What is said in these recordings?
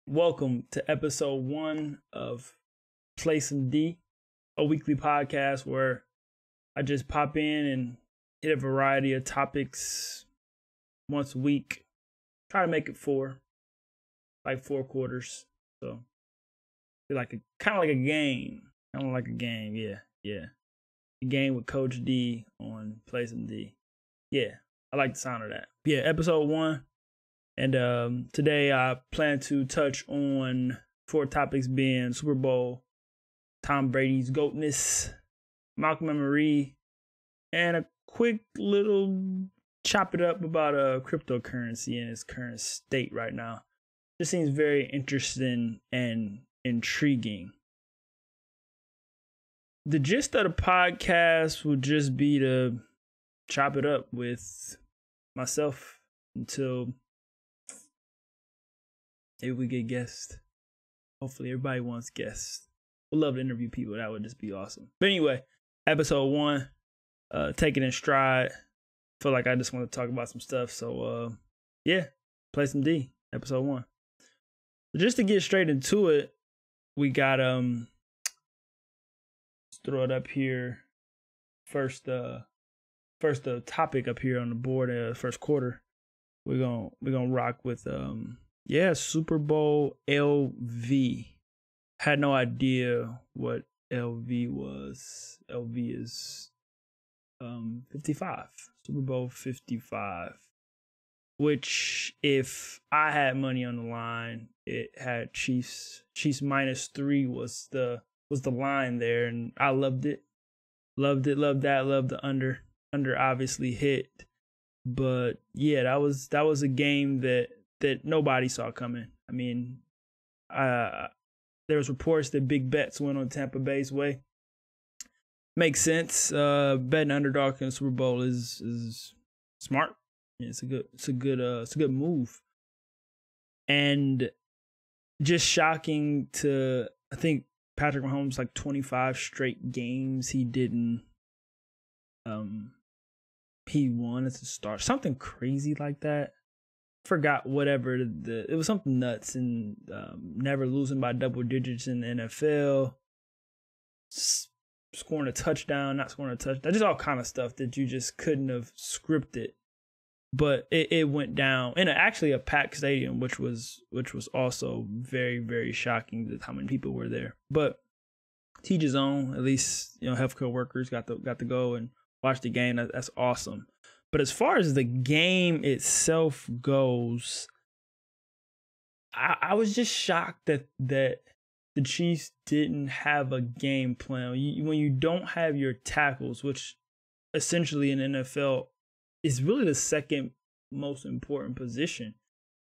Welcome to episode 1 of Play Some D, a weekly podcast where I just pop in and hit a variety of topics once a week. Try to make it 4 quarters. So kind of like a game. Yeah. A game with Coach D on Play Some D. Yeah, I like the sound of that. Yeah, episode 1. And today I plan to touch on 4 topics being Super Bowl, Tom Brady's GOATness, Malcolm and Marie, and a quick little chop it up about cryptocurrency in its current state right now. This seems very interesting and intriguing. The gist of the podcast would just be to chop it up with myself until maybe we get guests. Hopefully everybody wants guests. We'd love to interview people. That would just be awesome. But anyway, episode 1, take it in stride. Feel like I just want to talk about some stuff. So yeah, Play Some D, episode 1. So just to get straight into it, we got let's throw it up here. First topic up here on the board, first quarter. We're gonna rock with Superbowl LV. Had no idea what LV was. LV is 55. Super Bowl 55. Which, if I had money on the line, it had Chiefs. Chiefs -3 was the line there, and I loved it. Loved that. Loved the under. Under obviously hit. But yeah, that was a game that nobody saw coming. I mean, there was reports that big bets went on Tampa Bay's way. Makes sense. Betting underdog in the Super Bowl is smart. Yeah, it's a good move. And just shocking to, I think Patrick Mahomes, like 25 straight games he didn't he won as a start. Something crazy like that. Forgot whatever it was, something nuts, and never losing by double digits in the NFL, scoring a touchdown, not scoring a touchdown, just all kind of stuff that you just couldn't have scripted. But it went down in actually a packed stadium, which was also very, very shocking to how many people were there. But teach his own. At least healthcare workers got to go and watch the game. That's awesome. But as far as the game itself goes, I was just shocked that the Chiefs didn't have a game plan. When you don't have your tackles, which essentially in NFL is really the second most important position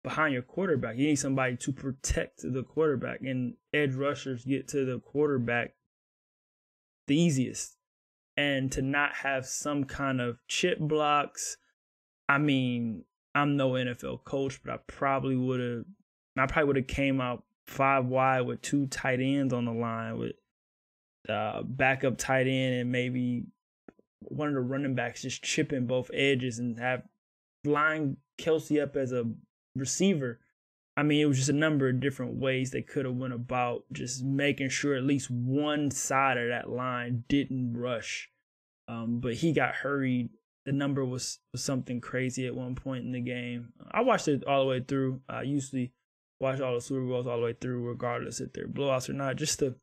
behind your quarterback. You need somebody to protect the quarterback, and edge rushers get to the quarterback the easiest. And to not have some kind of chip blocks, I mean, I'm no NFL coach, but I probably would have came out 5 wide with 2 tight ends on the line, with backup tight end and maybe one of the running backs just chipping both edges, and have line Kelsey up as a receiver. I mean, it was just a number of different ways they could have went about just making sure at least one side of that line didn't rush. But he got hurried. The number was something crazy at one point in the game. I watched it all the way through. I usually watch all the Super Bowls all the way through, regardless if they're blowouts or not, just to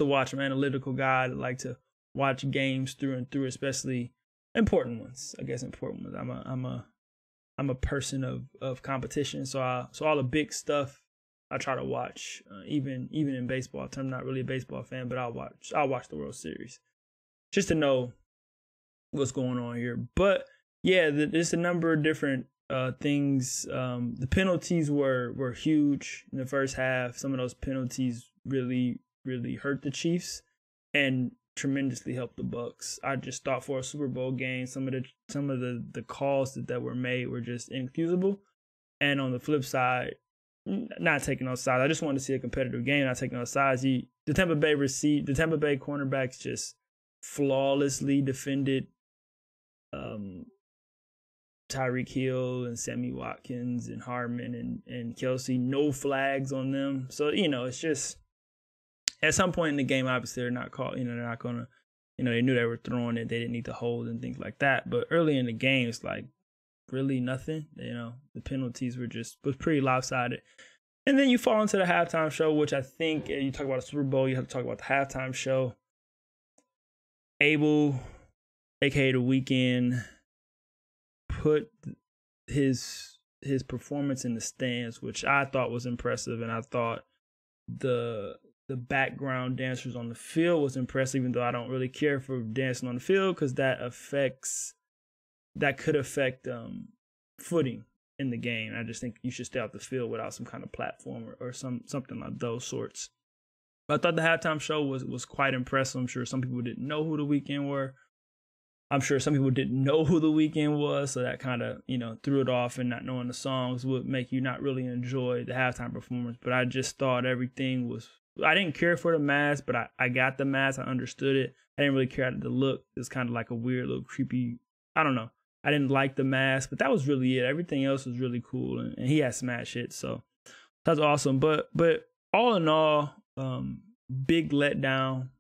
watch. I'm an analytical guy. I like to watch games through and through, especially important ones. I guess important ones. I'm a person of competition, so all the big stuff I try to watch. Even in baseball, I'm not really a baseball fan, but I'll watch the World Series just to know what's going on here. But yeah, there's a number of different things. The penalties were huge in the first half. Some of those penalties really, really hurt the Chiefs and tremendously helped the Bucs. I just thought for a Super Bowl game, some of the calls that were made were just inexcusable. And on the flip side, not taking those sides, I just wanted to see a competitive game, not taking those sides. The Tampa Bay cornerbacks just flawlessly defended Tyreek Hill and Sammy Watkins and Hardman and Kelsey, no flags on them. So, it's just at some point in the game, obviously they're not called, they're not going to, they knew they were throwing it. They didn't need to hold and things like that. But early in the game, it's like really nothing. The penalties was pretty lopsided. And then you fall into the halftime show, which I think you talk about a Super Bowl, you have to talk about the halftime show. Abel, aka The Weeknd, put his performance in the stands, which I thought was impressive, and I thought the background dancers on the field was impressive, even though I don't really care for dancing on the field because that could affect footing in the game. I just think you should stay off the field without some kind of platform or something like those sorts. But I thought the halftime show was quite impressive. I'm sure some people didn't know who The Weeknd were. I'm sure some people didn't know who The Weeknd was, so that kind of, threw it off, and not knowing the songs would make you not really enjoy the halftime performance. But I just thought everything was, I didn't care for the mask, but I got the mask. I understood it. I didn't really care at the look. It's kind of like a weird little creepy, I don't know. I didn't like the mask, but that was really it. Everything else was really cool, and he had smash hits, so that's awesome. But all in all, big letdown.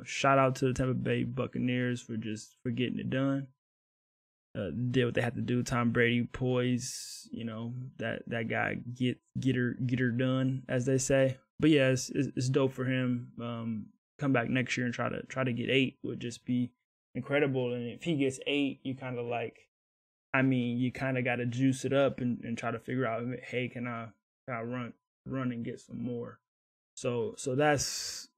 Shout out to the Tampa Bay Buccaneers for getting it done. Did what they had to do. Tom Brady poise, that guy get her done, as they say. But yeah, it's dope for him. Come back next year and try to get 8 would just be incredible. And if he gets 8, you kind of you kind of got to juice it up and try to figure out, hey, can I run and get some more? So that's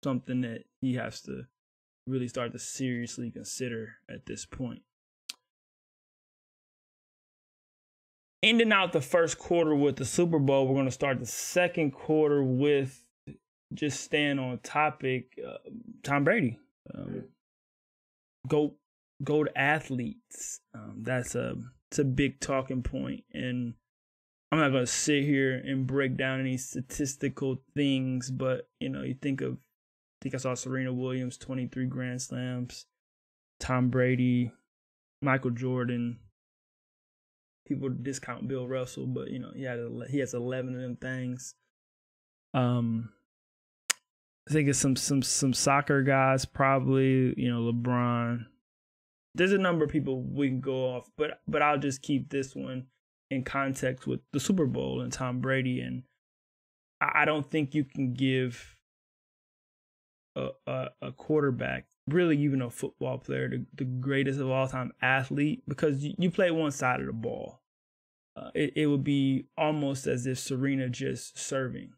something that he has to really start to seriously consider at this point. Ending out the first quarter with the Super Bowl, we're going to start the second quarter with, just staying on topic, Tom Brady. GOAT athletes. It's a big talking point, and I'm not going to sit here and break down any statistical things, but you think I saw Serena Williams, 23 Grand Slams, Tom Brady, Michael Jordan. People discount Bill Russell, but he has 11 of them things. I think it's some soccer guys, probably, LeBron. There's a number of people we can go off, but I'll just keep this one in context with the Super Bowl and Tom Brady. And I don't think you can give a quarterback, really even a football player, the greatest of all time athlete, because you play one side of the ball. It would be almost as if Serena just serving,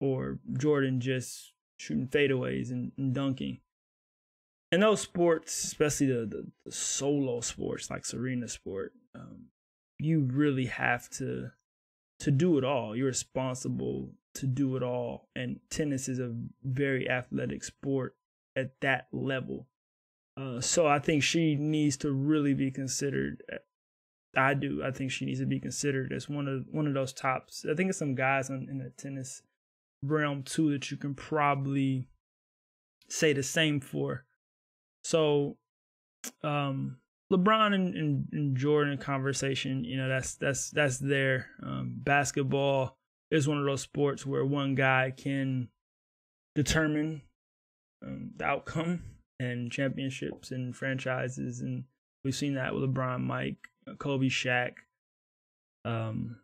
or Jordan just shooting fadeaways and dunking. In those sports, especially the solo sports like Serena's sport, you really have to do it all. You're responsible to do it all. And tennis is a very athletic sport at that level. So I think she needs to really be considered. I think she needs to be considered as one of those tops. I think there's some guys in the tennis realm too that you can probably say the same for. So LeBron and Jordan conversation, that's there. Basketball is one of those sports where one guy can determine the outcome and championships and franchises, and we've seen that with LeBron, Mike, Kobe, Shaq, Tim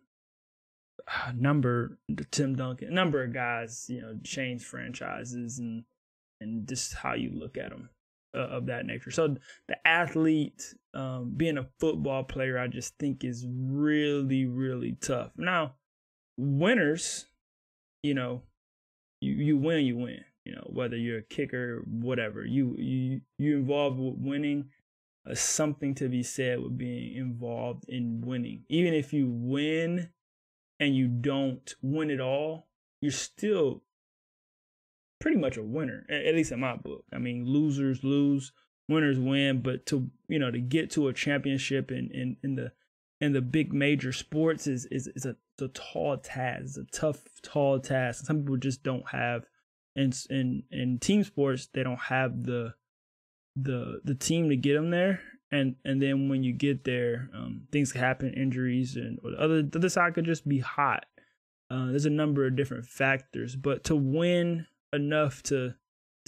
Duncan, a number of guys, change franchises and just how you look at them. Of that nature. So the athlete, being a football player, I just think is really, really tough. Now, winners, you win, whether you're a kicker, whatever, you involved with winning, something to be said with being involved in winning. Even if you win and you don't win it all, you're still pretty much a winner, at least in my book. I mean, losers lose, winners win, but to get to a championship in the big major sports is a tall task. It's a tough, tall task. Some people just don't have, in team sports, they don't have the the team to get him there. And then when you get there, things can happen, injuries, or the other side could just be hot. There's a number of different factors, but to win enough to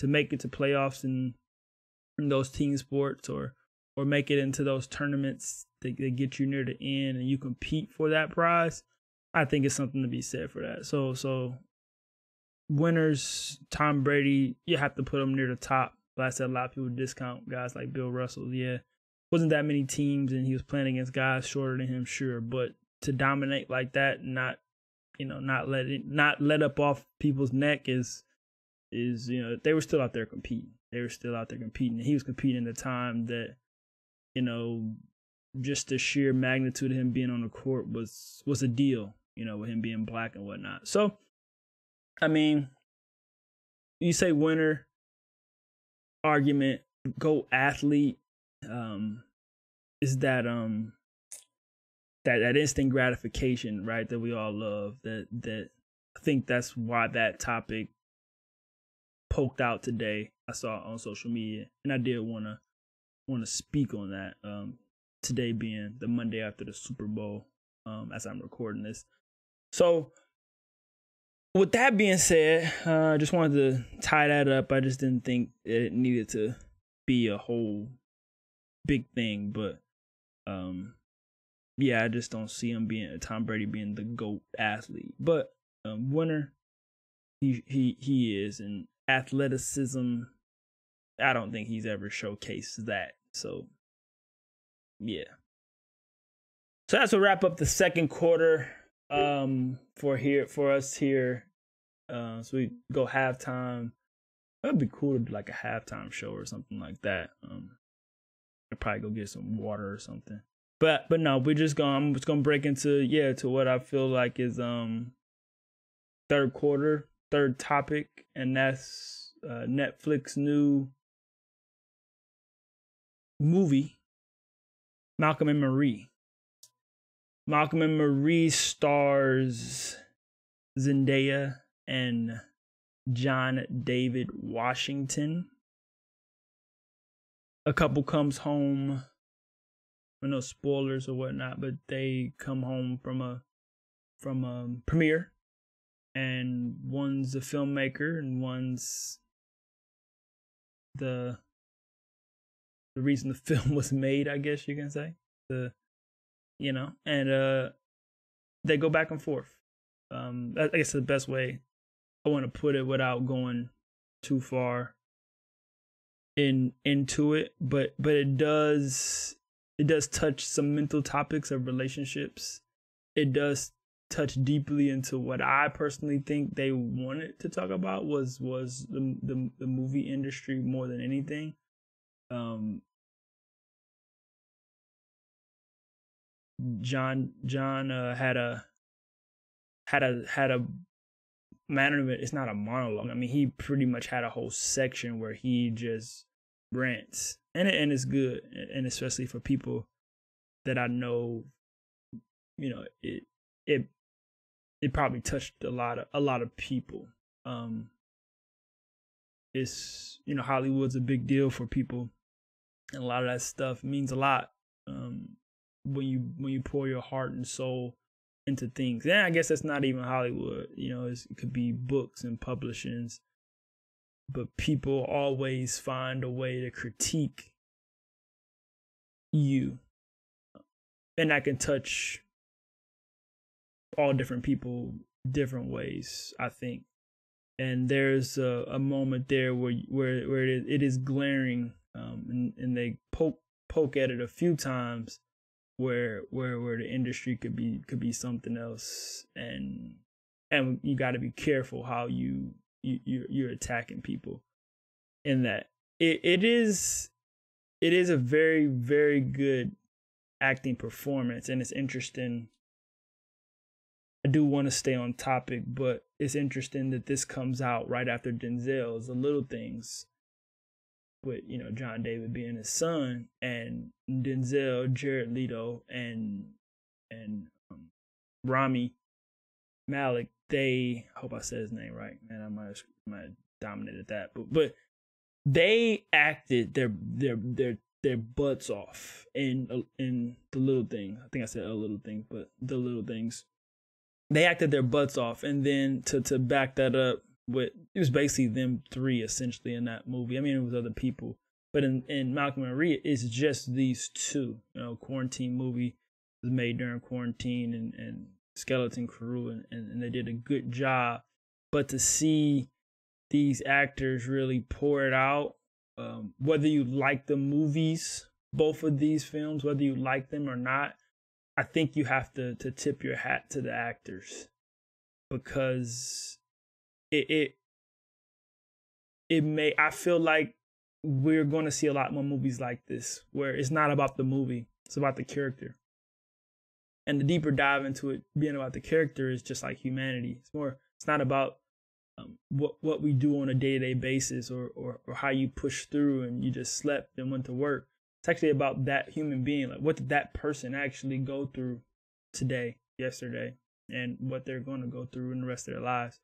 make it to playoffs in those team sports, or make it into those tournaments that get you near the end and you compete for that prize, I think it's something to be said for that. So winners, Tom Brady, you have to put him near the top. But I said a lot of people discount guys like Bill Russell. Yeah, wasn't that many teams, and he was playing against guys shorter than him, sure. But to dominate like that, not let up off people's neck is they were still out there competing. And he was competing at a time that, just the sheer magnitude of him being on the court was a deal, with him being black and whatnot. So, I mean, you say winner, argument, GOAT athlete, is that instant gratification, right? That we all love. That I think that's why that topic poked out today. I saw on social media, and I did want to speak on that. Today being the Monday after the Super Bowl, as I'm recording this. So, with that being said, I just wanted to tie that up. I just didn't think it needed to be a whole big thing, but yeah, I just don't see him Tom Brady being the GOAT athlete. But winner, he is, and athleticism, I don't think he's ever showcased that. So yeah. So that's a wrap up the second quarter for us here. So we go halftime. That'd be cool to do like a halftime show or something like that. I'd probably go get some water or something. But no, I'm just gonna break into to what I feel like is third quarter, third topic, and that's Netflix new movie, Malcolm and Marie. Malcolm and Marie stars Zendaya and John David Washington. A couple comes home, no spoilers or whatnot, but they come home from a premiere, and one's a filmmaker and one's the reason the film was made, I guess you can say. And they go back and forth. I guess the best way I want to put it without going too far into it, but it does touch some mental topics of relationships. It does touch deeply into what I personally think they wanted to talk about was the movie industry more than anything. John had a manner of it. It's not a monologue. I mean, he pretty much had a whole section where he just rants, and it's good, and especially for people that I know, it probably touched a lot of people. It's Hollywood's a big deal for people, and a lot of that stuff means a lot. When you pour your heart and soul into things. And I guess that's not even Hollywood. It could be books and publishings. But people always find a way to critique you. And that can touch all different people different ways, I think. And there's a moment there where it is glaring, and they poke at it a few times, where the industry could be something else, and you got to be careful how you're attacking people. In that it is a very, very good acting performance, and it's interesting. I do want to stay on topic, but it's interesting that this comes out right after Denzel's The Little Things, with John David being his son, and Denzel, Jared Leto, and Rami Malek. I hope I said his name right, man. I might have dominated that, but they acted their butts off in the little thing. I think I said a little thing, but the little things. They acted their butts off, and then to back that up with, it was basically them three essentially in that movie. I mean, it was other people, but in Malcolm and Maria, it's just these two. You know, quarantine movie was made during quarantine, and Skeleton Crew, and they did a good job. But to see these actors really pour it out, whether you like the movies, both of these films, whether you like them or not, I think you have to tip your hat to the actors, because it may, I feel like we're going to see a lot more movies like this, where it's not about the movie, it's about the character. And the deeper dive into it being about the character is just like humanity. It's not about what we do on a day-to-day basis, or how you push through and you just slept and went to work. It's actually about that human being. Like, what did that person actually go through today, yesterday, and what they're going to go through in the rest of their lives.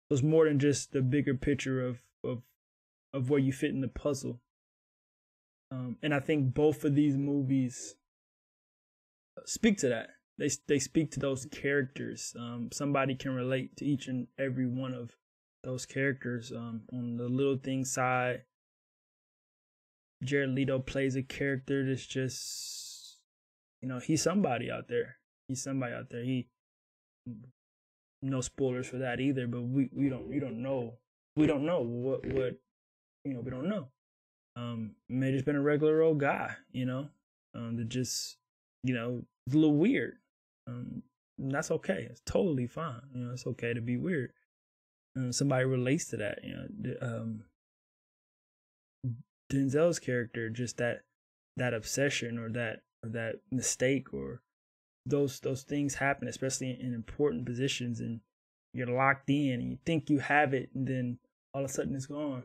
So it's more than just the bigger picture of where you fit in the puzzle. And I think both of these movies speak to that. They speak to those characters. Somebody can relate to each and every one of those characters. On the little thing side, Jared Leto plays a character that's just, you know, he's somebody out there. He, no spoilers for that either, but we don't know what you know, we don't know. May just been a regular old guy, you know, that just, you know, a little weird. That's okay. It's totally fine. You know, it's okay to be weird. Somebody relates to that, you know. Denzel's character, just that obsession or that mistake, or those things happen, especially in important positions, and you're locked in and you think you have it, and then all of a sudden it's gone.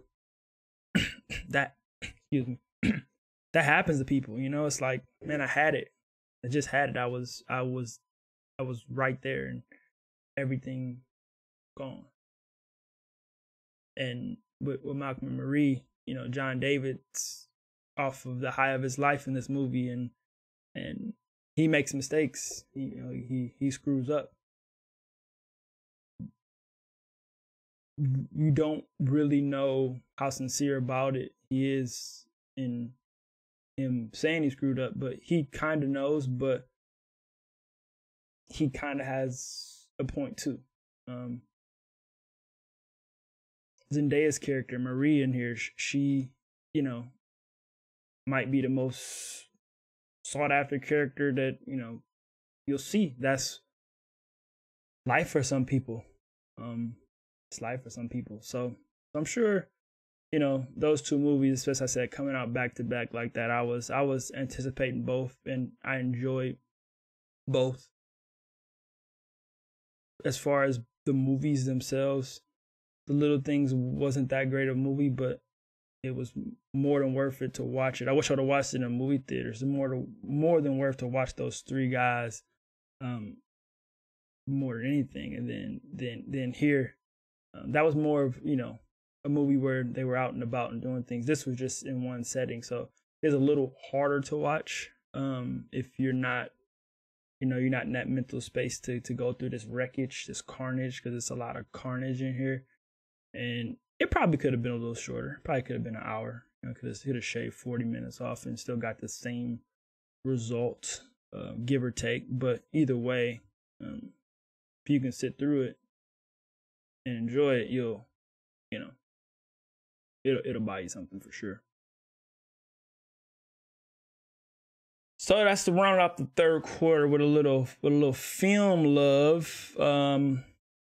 That, excuse me, that happens to people, you know. It's like, man, I had it. I just had it. I was right there, and everything gone. And with Malcolm and Marie, you know, John David's off of the high of his life in this movie, and he makes mistakes. He screws up. You don't really know how sincere about it he is in him saying he screwed up, but he kind of knows, but he kind of has a point too. Zendaya's character, Marie, in here, she, you know, might be the most sought after character that, you know, you'll see. That's life for some people. It's life for some people. So I'm sure, you know, those two movies, as I said, coming out back to back like that, I was anticipating both, and I enjoyed both. As far as the movies themselves, The Little Things wasn't that great of a movie, but it was more than worth it to watch it. I wish I would have watched it in a movie theater. It's more than worth to watch those three guys, more than anything. And then here, that was more of, you know, a movie where they were out and about and doing things. This was just in one setting, so it's a little harder to watch if you're not, you know, you're not in that mental space to go through this wreckage, this carnage, because it's a lot of carnage in here. And it probably could have been a little shorter. Probably could have been an hour. You know, could have shaved 40 minutes off and still got the same result, give or take. But either way, if you can sit through it and enjoy it, you know, it'll buy you something for sure. So that's to round out the third quarter with a little film love.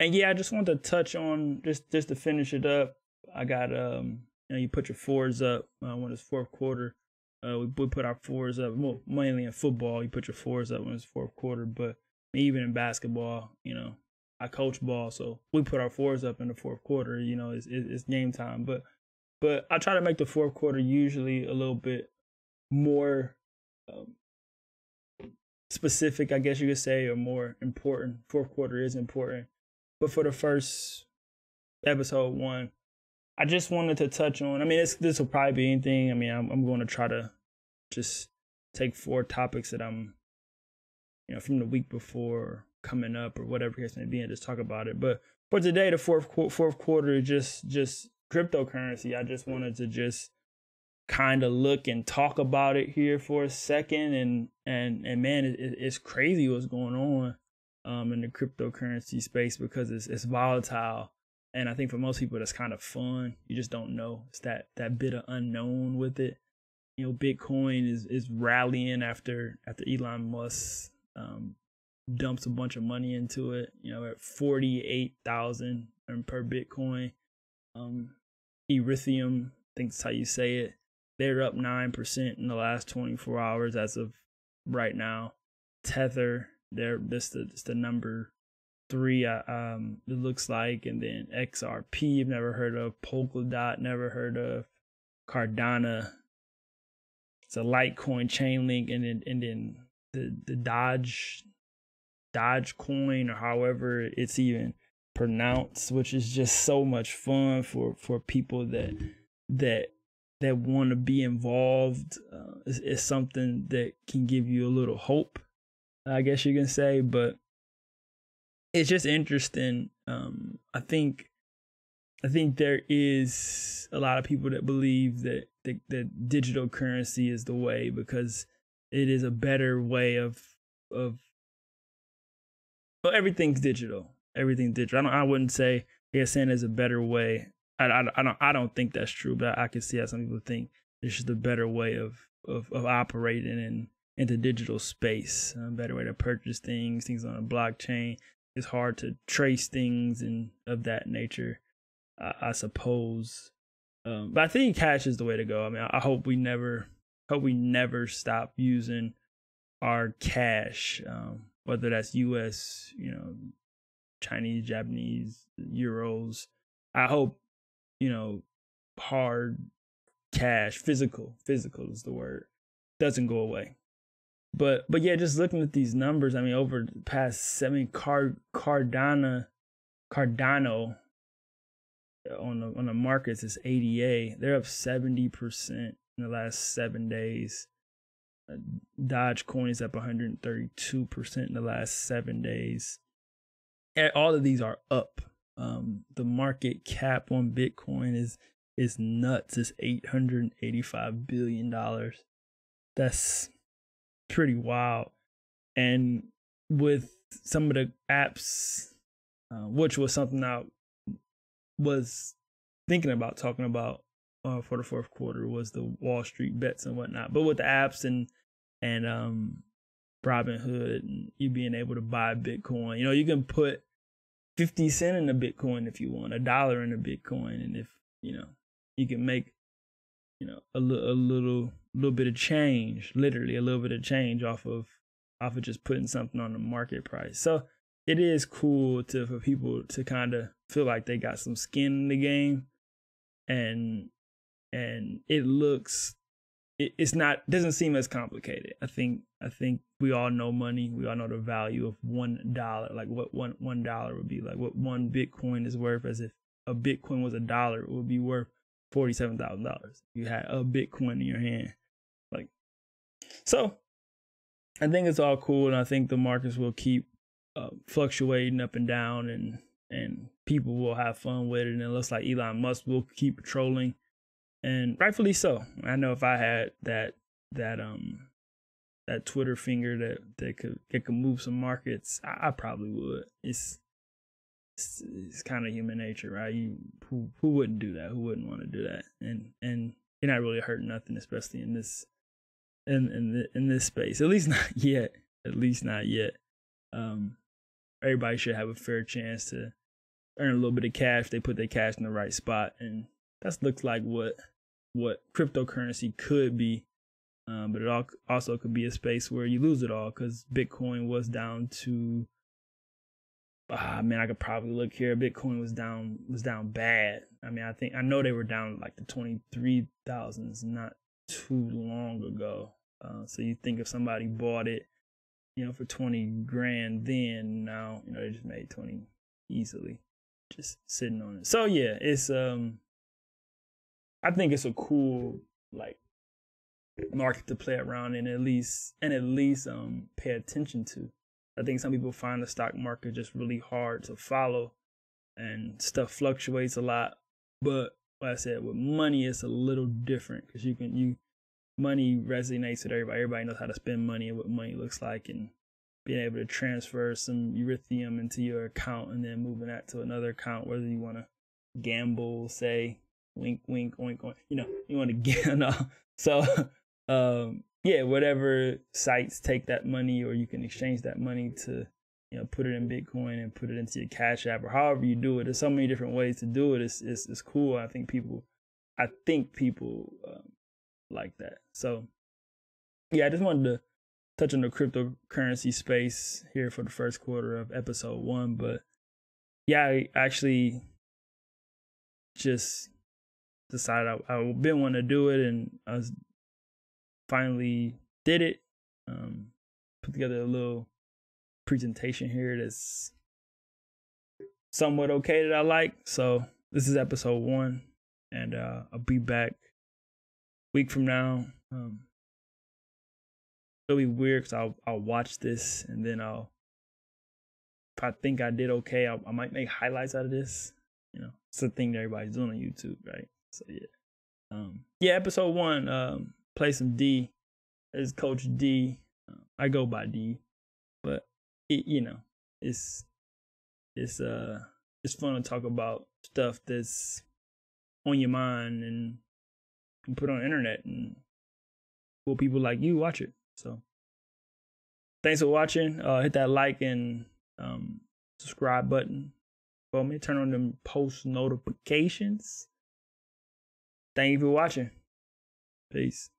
And yeah, I just want to touch on, just to finish it up. I got you know, you put your fours up when it's fourth quarter. We put our fours up, well, mainly in football. You put your fours up when it's fourth quarter, but even in basketball, you know, I coach ball, so we put our fours up in the fourth quarter. You know, it's game time, but I try to make the fourth quarter usually a little bit more specific, I guess you could say, or more important. Fourth quarter is important. But for the first episode 1, I just wanted to touch on. I mean, this will probably be anything. I mean, I'm going to try to just take 4 topics that I'm, from the week before coming up or whatever case may be, and just talk about it. But for today, the fourth quarter, just cryptocurrency. I just wanted to just kind of look and talk about it here for a second, and man, it's crazy what's going on in the cryptocurrency space, because it's volatile, and I think for most people that's kind of fun. You just don't know. It's that bit of unknown with it. Bitcoin is rallying after Elon Musk dumps a bunch of money into it. At 48,000 per Bitcoin. Ethereum, I think that's how you say it. They're up 9% in the last 24 hours as of right now. Tether, this the number 3. It looks like, and then XRP, you've never heard of. Polkadot, never heard of. Cardano, it's a Litecoin chain link, and then the Dodge coin, or however it's even pronounced, which is just so much fun for people that want to be involved. It's something that can give you a little hope, I guess you can say, but it's just interesting. I think there is a lot of people that believe that digital currency is the way, because it is a better way of well, everything's digital. Everything's digital. I wouldn't say saying there's a better way. I don't think that's true, but I can see how some people think it's just a better way of operating in the digital space. A better way to purchase things on a blockchain. It's hard to trace things and of that nature, I suppose. But I think cash is the way to go. I mean, I hope we never stop using our cash, whether that's U.S., Chinese, Japanese, euros. I hope, hard cash, physical is the word, doesn't go away. But yeah, just looking at these numbers, I mean, over the past 7, Cardano on the markets is ADA. They're up 70% in the last 7 days. Dogecoin is up 132% in the last 7 days. All of these are up. The market cap on Bitcoin is nuts. It's $885 billion. That's pretty wild. And with some of the apps, which was something I was thinking about talking about for the fourth quarter, was the Wall Street bets and whatnot. But with the apps and Robinhood, and you being able to buy Bitcoin, you can put 50 cents in a Bitcoin if you want, $1 in a Bitcoin, and if you can make a little bit of change, literally a little bit of change off of just putting something on the market price. So it is cool for people to kind of feel like they got some skin in the game, and doesn't seem as complicated. I think we all know money. We all know the value of $1, like what $1 would be, like what one Bitcoin is worth. As if a Bitcoin was $1, it would be worth $47,000. You had a Bitcoin in your hand, so. I think it's all cool, and I think the markets will keep fluctuating up and down, and people will have fun with it. And it looks like Elon Musk will keep patrolling, and rightfully so. I know if I had that Twitter finger that could move some markets, I probably would. It's kind of human nature, right? Who wouldn't do that? Who wouldn't want to do that? And you're not really hurting nothing, especially in this space. At least not yet. Everybody should have a fair chance to earn a little bit of cash. They put their cash in the right spot, and that looks like what cryptocurrency could be. But it also could be a space where you lose it all, because Bitcoin was down to I could probably look here. Bitcoin was down bad. I know they were down like the 23,000s not too long ago. So you think if somebody bought it, for 20 grand, then now, they just made 20 easily, just sitting on it. So yeah, it's I think it's a cool like market to play around in at least pay attention to. I think some people find the stock market just really hard to follow and stuff fluctuates a lot. But like I said, with money it's a little different because money resonates with everybody. Everybody knows how to spend money and what money looks like, and being able to transfer some Ethereum into your account and then moving that to another account, whether you want to gamble, say, wink, wink, oink, oink, you want to gamble. So, yeah, whatever sites take that money, or you can exchange that money to, put it in Bitcoin and put it into your Cash App, or however you do it. There's so many different ways to do it. It's cool. I think people like that. So, yeah, I just wanted to touch on the cryptocurrency space here for the first quarter of episode 1. But yeah, I actually just decided I've been wanting to do it, and I finally did it. Put together a little presentation here that's somewhat okay that I like. So this is episode 1, and I'll be back a week from now. It'll be weird because I'll watch this, and then if I think I did okay, I might make highlights out of this. It's the thing that everybody's doing on YouTube, right? So yeah, episode 1. Play some D. As Coach D. I go by D, but it's fun to talk about stuff that's on your mind and put on the internet, and cool people like you watch it. So thanks for watching. Hit that like and subscribe button for me. Turn on them post notifications. Thank you for watching. Peace.